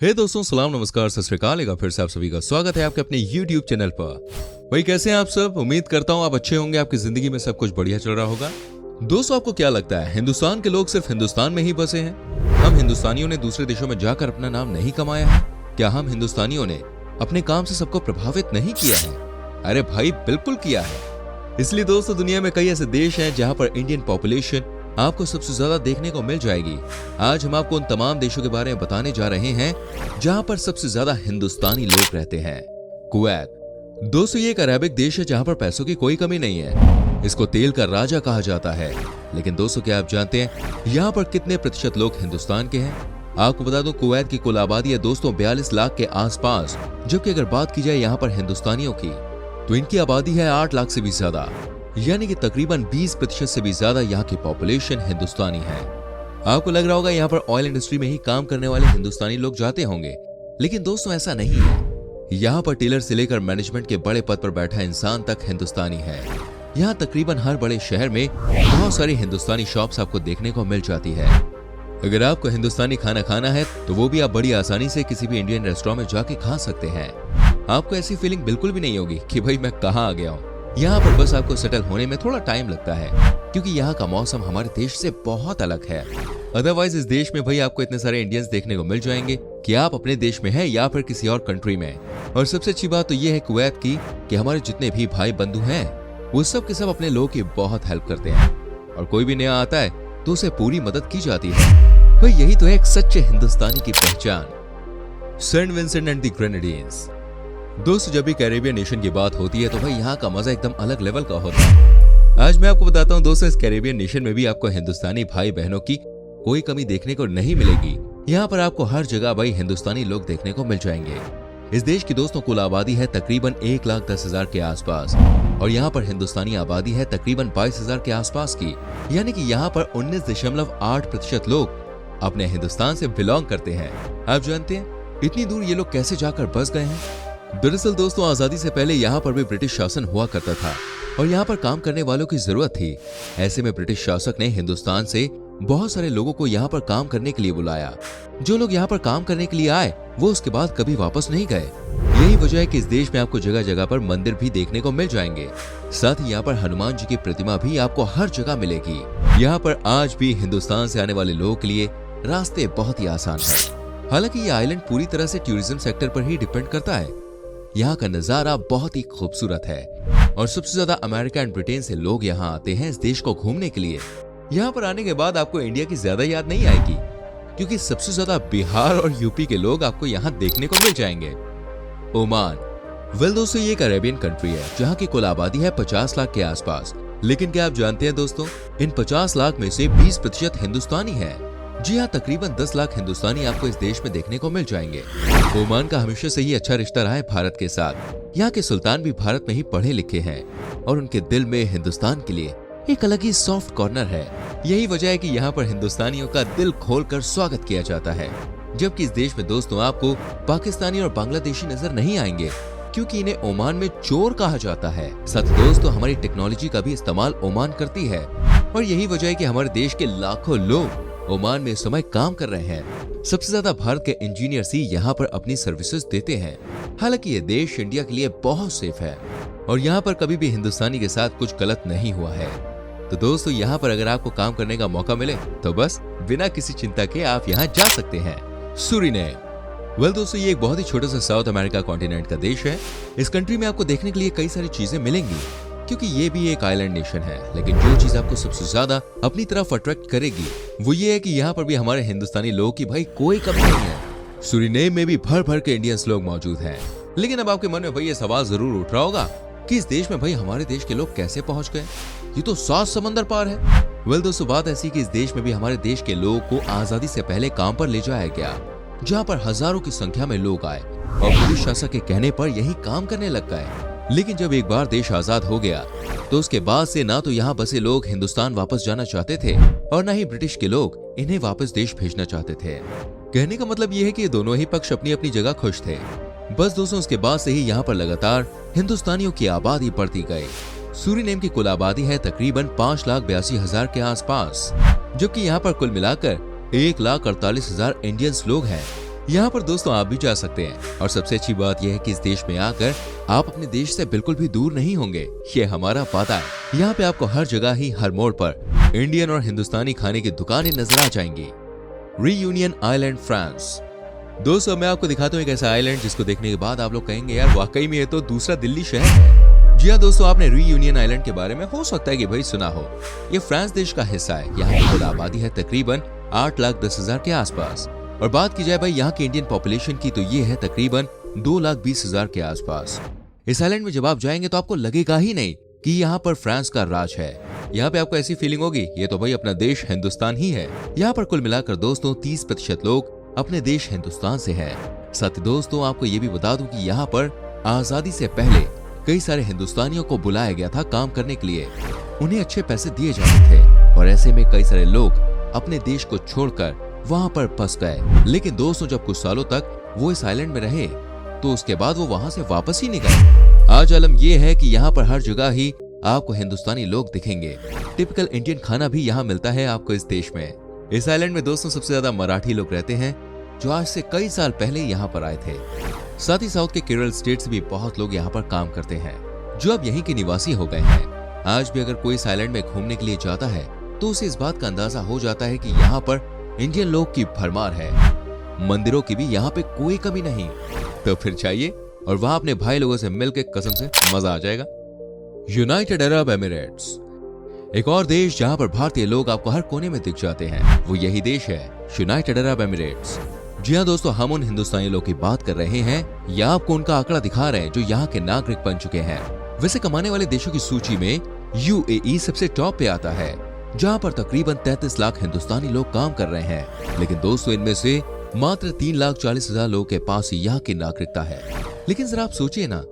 हे दोस्तों, सलाम नमस्कार सत श्री अकाल। एक बार फिर से आप सभी का स्वागत है आपके अपने YouTube चैनल पर। भाई कैसे हैं आप सब? उम्मीद करता हूं आप अच्छे होंगे, आपकी जिंदगी में सब कुछ बढ़िया चल रहा होगा। दोस्तों, आपको क्या लगता है हिंदुस्तान के लोग सिर्फ हिंदुस्तान में ही बसे हैं? हम हिंदुस्तानियों ने दूसरे देशों में जाकर अपना नाम नहीं कमाया है? क्या हम हिंदुस्तानियों ने अपने काम से सबको प्रभावित नहीं किया है? अरे भाई बिल्कुल किया है। इसलिए दोस्तों, दुनिया में कई ऐसे देश हैं जहां पर इंडियन पॉपुलेशन आपको सबसे ज्यादा देखने को मिल जाएगी। आज हम आपको उन तमाम देशों के बारे में बताने जा रहे हैं जहां पर सबसे ज्यादा हिंदुस्तानी लोग रहते हैं। कुवैत दोस्तों, ये एक अरेबिक देश है जहां पर पैसों की कोई कमी नहीं है। इसको तेल का राजा कहा जाता है। लेकिन दोस्तों, क्या आप जानते हैं यहाँ पर कितने प्रतिशत लोग हिंदुस्तान के हैं? आपको बता दूं, कुवैत की कुल आबादी है दोस्तों 42 लाख के आसपास। जबकि अगर बात की जाए यहाँ पर हिंदुस्तानियों की, तो इनकी आबादी है 8 लाख से भी ज्यादा, यानी कि तकरीबन 20% से भी ज्यादा यहाँ की पॉपुलेशन हिंदुस्तानी है। आपको लग रहा होगा यहाँ पर ऑयल इंडस्ट्री में ही काम करने वाले हिंदुस्तानी लोग जाते होंगे, लेकिन दोस्तों ऐसा नहीं है। यहाँ पर टेलर से लेकर मैनेजमेंट के बड़े पद पर बैठा इंसान तक हिंदुस्तानी है। यहाँ तकरीबन हर बड़े शहर में बहुत सारी हिंदुस्तानी शॉप्स आपको देखने को मिल जाती है। अगर आपको हिंदुस्तानी खाना खाना है तो वो भी आप बड़ी आसानी से किसी भी इंडियन रेस्टोरेंट में जाके खा सकते हैं। आपको ऐसी फीलिंग बिल्कुल भी नहीं होगी कि भाई मैं कहाँ आ गया हूँ। यहाँ पर बस आपको सेटल होने में थोड़ा टाइम लगता है, क्योंकि यहाँ का मौसम हमारे देश से बहुत अलग है। अदरवाइज इस देश में भाई आपको इतने सारे इंडियंस देखने को मिल जाएंगे कि आप अपने देश में हैं या फिर किसी और कंट्री में। और सबसे अच्छी बात तो ये है कुवैत की कि हमारे जितने भी भाई बंधु हैं वो सब के सब अपने लोगों की बहुत हेल्प करते हैं, और कोई भी नया आता है तो उसे पूरी मदद की जाती है। भाई यही तो है एक सच्चे हिंदुस्तानी की पहचान। सेंट विंसेंट एंड द ग्रेनेडियंस दोस्तों, जब भी कैरेबियन नेशन की बात होती है तो भाई यहाँ का मजा एकदम अलग लेवल का होता है। आज मैं आपको बताता हूँ दोस्तों, इस कैरेबियन नेशन में भी आपको हिंदुस्तानी भाई बहनों की कोई कमी देखने को नहीं मिलेगी। यहाँ पर आपको हर जगह भाई हिंदुस्तानी लोग देखने को मिल जाएंगे। इस देश की दोस्तों कुल आबादी है तकरीबन 1,10,000 के आसपास, और यहाँ पर हिंदुस्तानी आबादी है तकरीबन 22,000 के आसपास की, यानी कि यहाँ पर 19.8% लोग अपने हिंदुस्तान से बिलोंग करते हैं। आप जानते हैं इतनी दूर ये लोग कैसे जाकर बस गए हैं? दरअसल दोस्तों, आजादी से पहले यहाँ पर भी ब्रिटिश शासन हुआ करता था और यहाँ पर काम करने वालों की जरूरत थी। ऐसे में ब्रिटिश शासक ने हिंदुस्तान से बहुत सारे लोगों को यहाँ पर काम करने के लिए बुलाया। जो लोग यहाँ पर काम करने के लिए आए वो उसके बाद कभी वापस नहीं गए। यही वजह है कि इस देश में आपको जगह जगह पर मंदिर भी देखने को मिल जाएंगे। साथ ही यहाँ पर हनुमान जी की प्रतिमा भी आपको हर जगह मिलेगी। यहाँ पर आज भी हिंदुस्तान से आने वाले लोगों के लिए रास्ते बहुत ही आसान है। हालांकि ये आइलैंड पूरी तरह से टूरिज्म सेक्टर पर ही डिपेंड करता है। यहाँ का नजारा बहुत ही खूबसूरत है, और सबसे ज्यादा अमेरिका एंड ब्रिटेन से लोग यहाँ आते हैं इस देश को घूमने के लिए। यहाँ पर आने के बाद आपको इंडिया की ज्यादा याद नहीं आएगी, क्योंकि सबसे ज्यादा बिहार और यूपी के लोग आपको यहाँ देखने को मिल जाएंगे। ओमान वेल दोस्तों, ये एक अरेबियन कंट्री है जहाँ की कुल आबादी है 50 लाख के आसपास। लेकिन क्या आप जानते हैं दोस्तों, इन 50 लाख में से 20% हिंदुस्तानी है। जी हाँ, तकरीबन 10 लाख हिंदुस्तानी आपको इस देश में देखने को मिल जाएंगे। ओमान का हमेशा से ही अच्छा रिश्ता रहा है भारत के साथ। यहाँ के सुल्तान भी भारत में ही पढ़े लिखे हैं, और उनके दिल में हिंदुस्तान के लिए एक अलग ही सॉफ्ट कॉर्नर है। यही वजह है कि यहाँ पर हिंदुस्तानियों का दिल खोलकर स्वागत किया जाता है। जबकि इस देश में दोस्तों आपको पाकिस्तानी और बांग्लादेशी नजर नहीं आएंगे, क्योंकि इन्हें ओमान में चोर कहा जाता है। साथ दोस्तों, हमारी टेक्नोलॉजी का भी इस्तेमाल ओमान करती है, और यही वजह है कि हमारे देश के लाखों लोग ओमान में इस समय काम कर रहे हैं। सबसे ज्यादा भारत के इंजीनियर्स ही यहाँ पर अपनी सर्विसेज देते हैं। हालांकि ये देश इंडिया के लिए बहुत सेफ है, और यहाँ पर कभी भी हिंदुस्तानी के साथ कुछ गलत नहीं हुआ है। तो दोस्तों, यहाँ पर अगर आपको काम करने का मौका मिले तो बस बिना किसी चिंता के आप यहाँ जा सकते हैं। सूरीनेम वेल दोस्तों, ये एक बहुत ही छोटा सा साउथ अमेरिका कॉन्टिनेंट का देश है। इस कंट्री में आपको देखने के लिए कई सारी चीजें मिलेंगी, क्योंकि ये भी एक आइलैंड नेशन है। लेकिन जो चीज आपको सबसे ज्यादा अपनी तरफ अट्रैक्ट करेगी वो ये है कि यहाँ पर भी हमारे हिंदुस्तानी लोगों की भाई कोई कमी नहीं है। सूरीनेम में भी भर भर के इंडियंस लोग मौजूद हैं। लेकिन अब आपके मन में भाई ये सवाल जरूर उठ रहा होगा कि इस देश में भाई हमारे देश के लोग कैसे पहुंच गए? ये तो 7 समंदर पार है। वेल दोस्तों, बात ऐसी कि इस देश में भी हमारे देश के लोगों को आजादी से पहले काम पर ले जाया गया, जहाँ पर हजारों की संख्या में लोग आए और ब्रिटिश शासक के कहने पर यही काम करने लग गए। लेकिन जब एक बार देश आजाद हो गया तो उसके बाद से ना तो यहाँ बसे लोग हिंदुस्तान वापस जाना चाहते थे, और ना ही ब्रिटिश के लोग इन्हें वापस देश भेजना चाहते थे। कहने का मतलब ये है कि दोनों ही पक्ष अपनी अपनी जगह खुश थे। बस दोस्तों, उसके बाद से ही यहाँ पर लगातार हिंदुस्तानियों की आबादी बढ़ती गई। सूरीनेम की कुल आबादी है तकरीबन 5,82,000 के आसपास, जबकि यहाँ पर कुल मिलाकर 1,48,000 इंडियंस लोग हैं। यहाँ पर दोस्तों आप भी जा सकते हैं और सबसे अच्छी बात यह है कि इस देश में आकर आप अपने देश से बिल्कुल भी दूर नहीं होंगे, ये हमारा वादा है। यहाँ पे आपको हर जगह ही हर मोड़ पर इंडियन और हिंदुस्तानी खाने की दुकानें नजर आ जाएंगी। Reunion island France. दोस्तों मैं आपको दिखाता हूँ एक ऐसा आइलैंड जिसको देखने के बाद आप लोग कहेंगे यार वाकई में ये तो दूसरा दिल्ली शहर है। जी हाँ दोस्तों, आपने रीयूनियन आइलैंड के बारे में हो सकता है कि भाई सुना हो। ये फ्रांस देश का हिस्सा है। यहाँ की कुल आबादी है तकरीबन 8,10,000 के आसपास। और बात की जाए भाई यहाँ की इंडियन पॉपुलेशन की तो ये है तकरीबन 2,20,000 के आसपास। इस आइलैंड में जब आप जाएंगे तो आपको लगेगा ही नहीं कि यहाँ पर फ्रांस का राज है। यहाँ पे आपको ऐसी फीलिंग होगी ये तो भाई अपना देश हिंदुस्तान ही है। यहाँ पर कुल मिलाकर दोस्तों 30% लोग अपने देश हिंदुस्तान से है। साथ ही दोस्तों आपको ये भी बता दूं कि यहाँ पर आजादी से पहले कई सारे हिंदुस्तानियों को बुलाया गया था काम करने के लिए। उन्हें अच्छे पैसे दिए जाते थे और ऐसे में कई सारे लोग अपने देश को छोड़कर वहाँ पर बस गए। लेकिन दोस्तों जब कुछ सालों तक वो इस आइलैंड में रहे तो उसके बाद वो वहाँ से वापस ही नहीं गए। आज आलम ये है कि यहाँ पर हर जगह ही आपको हिंदुस्तानी लोग दिखेंगे। टिपिकल इंडियन खाना भी यहाँ मिलता है आपको इस देश में। इस आइलैंड में दोस्तों सबसे ज्यादा मराठी लोग रहते हैं जो आज से कई साल पहले यहाँ पर आए थे। साथ ही साउथ के केरल स्टेट से भी बहुत लोग यहाँ पर काम करते हैं जो अब यहीं के निवासी हो गए हैं। आज भी अगर कोई इस आइलैंड में घूमने के लिए जाता है तो उसे इस बात का अंदाजा हो जाता है कि यहाँ पर इंडियन लोग की भरमार है। मंदिरों की भी यहाँ पे कोई कमी नहीं। तो फिर चाहिए और वहाँ अपने भाई लोगों से मिलकर कसम से मजा आ जाएगा। यूनाइटेड अरब एमिरेट्स, एक और देश जहाँ पर भारतीय लोग आपको हर कोने में दिख जाते हैं, वो यही देश है यूनाइटेड अरब एमिरेट्स। जी हाँ दोस्तों, हम उन हिंदुस्तानी लोग की बात कर रहे हैं या आपको उनका आंकड़ा दिखा रहे हैं जो यहाँ के नागरिक बन चुके हैं। वैसे कमाने वाले देशों की सूची में यूएई सबसे टॉप पे आता है जहाँ पर तकरीबन 33 लाख हिंदुस्तानी लोग काम कर रहे हैं। लेकिन दोस्तों इनमें से मात्र 3,40,000 लोगों के पास यहाँ की नागरिकता है। लेकिन जरा आप सोचिए ना,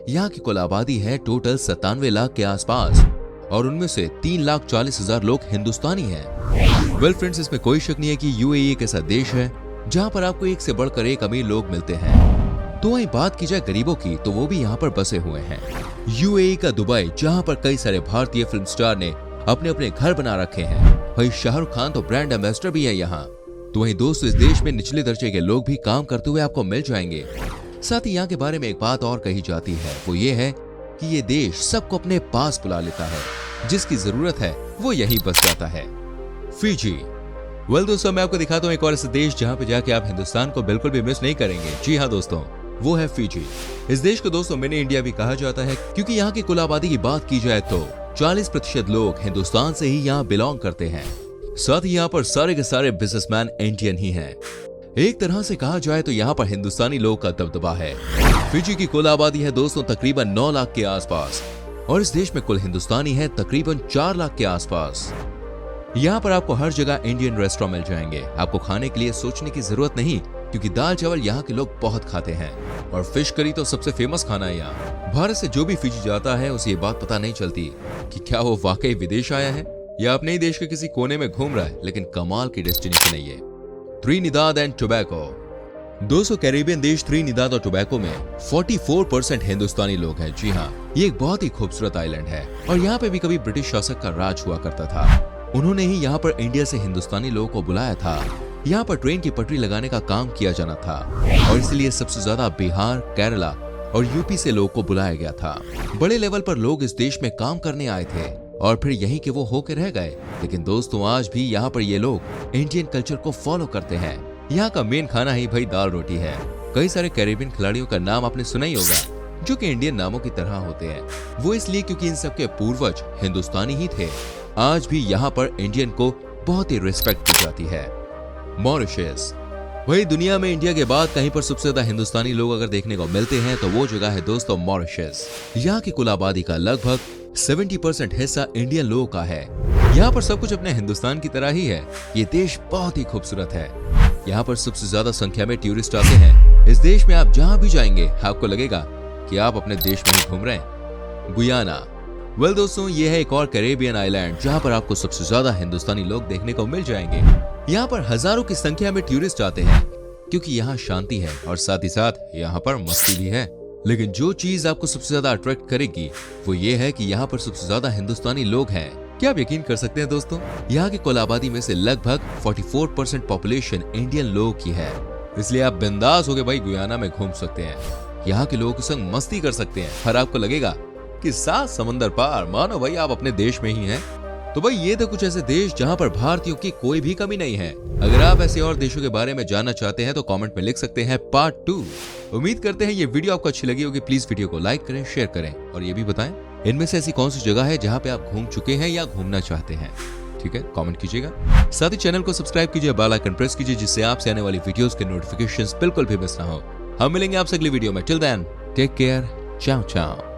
यहाँ की कुल आबादी है टोटल 97 लाख के आसपास और उनमें से 3,40,000 लोग हिंदुस्तानी हैं। वेल फ्रेंड्स, इसमें कोई शक नहीं है कि यूएई एक ऐसा देश है जहाँ पर आपको एक से बढ़कर एक अमीर लोग मिलते हैं। तो वहीं बात की जाए गरीबों की तो वो भी यहाँ पर बसे हुए हैं। यूएई का दुबई जहाँ पर कई सारे भारतीय फिल्म स्टार ने अपने अपने घर बना रखे हैं। भाई शाहरुख खान तो ब्रांड एम्बेसडर भी है यहाँ। तो वहीं दोस्तों इस देश में निचले दर्जे के लोग भी काम करते हुए आपको मिल जाएंगे। साथ ही यहाँ के बारे में एक बात और कही जाती है, वो ये है कि ये देश सबको अपने पास बुला लेता है, जिसकी जरूरत है वो यहीं बस जाता है। फिजी। वेल दोस्तों, मैं आपको दिखाता हूँ एक और ऐसा देश जहाँ पे जाके आप हिंदुस्तान को बिल्कुल भी मिस नहीं करेंगे। जी हाँ दोस्तों, वो है फिजी। इस देश को दोस्तों मिनी इंडिया भी कहा जाता है क्योंकि यहाँ की कुल आबादी की बात की जाए तो 40% लोग हिंदुस्तान से ही यहाँ बिलोंग करते हैं। साथ ही यहाँ पर सारे के सारे बिजनेसमैन इंडियन ही हैं। एक तरह से कहा जाए तो यहाँ पर हिंदुस्तानी लोग का दबदबा है। फिजी की कुल आबादी है दोस्तों तकरीबन 9 लाख के आसपास और इस देश में कुल हिंदुस्तानी है तकरीबन 4 लाख के आसपास। यहाँ पर आपको हर जगह इंडियन रेस्टोरेंट मिल जाएंगे। आपको खाने के लिए सोचने की जरूरत नहीं क्योंकि दाल चावल यहाँ के लोग बहुत खाते हैं और फिश करी तो सबसे फेमस खाना है यहाँ। भारत से जो भी फिजी जाता है उसे ये बात पता नहीं चलती कि क्या वो वाकई विदेश आया है या अपने ही देश के किसी कोने में घूम रहा है, लेकिन कमाल की डेस्टिनेशन है ये। Trinidad and Tobago. दोस्तों कैरिबियन देश त्रिनिदाद और टोबैगो में 44% हिंदुस्तानी लोग हैं। जी हाँ, ये एक बहुत ही खूबसूरत आइलैंड है और यहाँ पे भी कभी ब्रिटिश शासक का राज हुआ करता था। उन्होंने ही यहाँ पर इंडिया से हिंदुस्तानी लोगों को बुलाया था। यहाँ पर ट्रेन की पटरी लगाने का काम किया जाना था और इसलिए सबसे ज्यादा बिहार, केरला और यूपी से लोगों को बुलाया गया था। बड़े लेवल पर लोग इस देश में काम करने आए थे और फिर यहीं के वो होके रह गए। लेकिन दोस्तों आज भी यहाँ पर ये लोग इंडियन कल्चर को फॉलो करते हैं। यहाँ का मेन खाना ही भाई दाल रोटी है। कई सारे कैरिबियन खिलाड़ियों का नाम आपने सुना ही होगा जो कि इंडियन नामों की तरह होते हैं। वो इसलिए क्योंकि इन सबके पूर्वज हिंदुस्तानी ही थे। आज भी यहाँ पर इंडियन को बहुत ही रिस्पेक्ट दी जाती है। मॉरिशस। वही दुनिया में इंडिया के बाद कहीं पर सबसे ज्यादा हिंदुस्तानी लोग अगर देखने को मिलते हैं तो वो जगह है दोस्तों मॉरिशस। यहाँ की कुल आबादी का लगभग 70% हिस्सा इंडियन लोगों का है। यहाँ पर सब कुछ अपने हिंदुस्तान की तरह ही है। ये देश बहुत ही खूबसूरत है। यहाँ पर सबसे ज्यादा संख्या में टूरिस्ट आते हैं। इस देश में आप जहाँ भी जाएंगे आपको लगेगा कि आप अपने देश में ही घूम रहे हैं। गुयाना। वेल दोस्तों, ये है एक और कैरेबियन आइलैंड जहाँ पर आपको सबसे ज्यादा हिंदुस्तानी लोग देखने को मिल जाएंगे। यहाँ पर हजारों की संख्या में टूरिस्ट आते हैं क्योंकि यहाँ शांति है और साथ ही साथ यहाँ पर मस्ती भी है। लेकिन जो चीज आपको सबसे ज्यादा अट्रैक्ट करेगी वो ये है कि यहाँ पर सबसे ज्यादा हिंदुस्तानी लोग हैं। क्या आप यकीन कर सकते हैं दोस्तों, यहाँ की कुल आबादी में से लगभग 44% पॉपुलेशन इंडियन लोगों की है। इसलिए आप बिंदास होके भाई गुयाना में घूम सकते हैं। यहाँ के लोगों के संग मस्ती कर सकते हैं और आपको लगेगा कि 7 समंदर पार मानो भाई आप अपने देश में ही हैं। तो भाई ये तो कुछ ऐसे देश जहाँ पर भारतीयों की कोई भी कमी नहीं है। अगर आप ऐसे और देशों के बारे में जानना चाहते हैं तो कमेंट में लिख सकते हैं पार्ट 2। उम्मीद करते हैं ये वीडियो आपको अच्छी लगी होगी। प्लीज वीडियो को लाइक करें, शेयर करें और ये भी बताएं इनमें से ऐसी कौन सी जगह है जहाँ पे आप घूम चुके हैं या घूमना चाहते हैं। ठीक है, कमेंट कीजिएगा। साथ ही चैनल को सब्सक्राइब कीजिए, बेल आइकन प्रेस कीजिए जिससे आपसे आने वाली वीडियोस के नोटिफिकेशंस बिल्कुल भी मिस ना हो। हम मिलेंगे आपसे अगली वीडियो में। टिल देन टेक केयर, चाओ चाओ।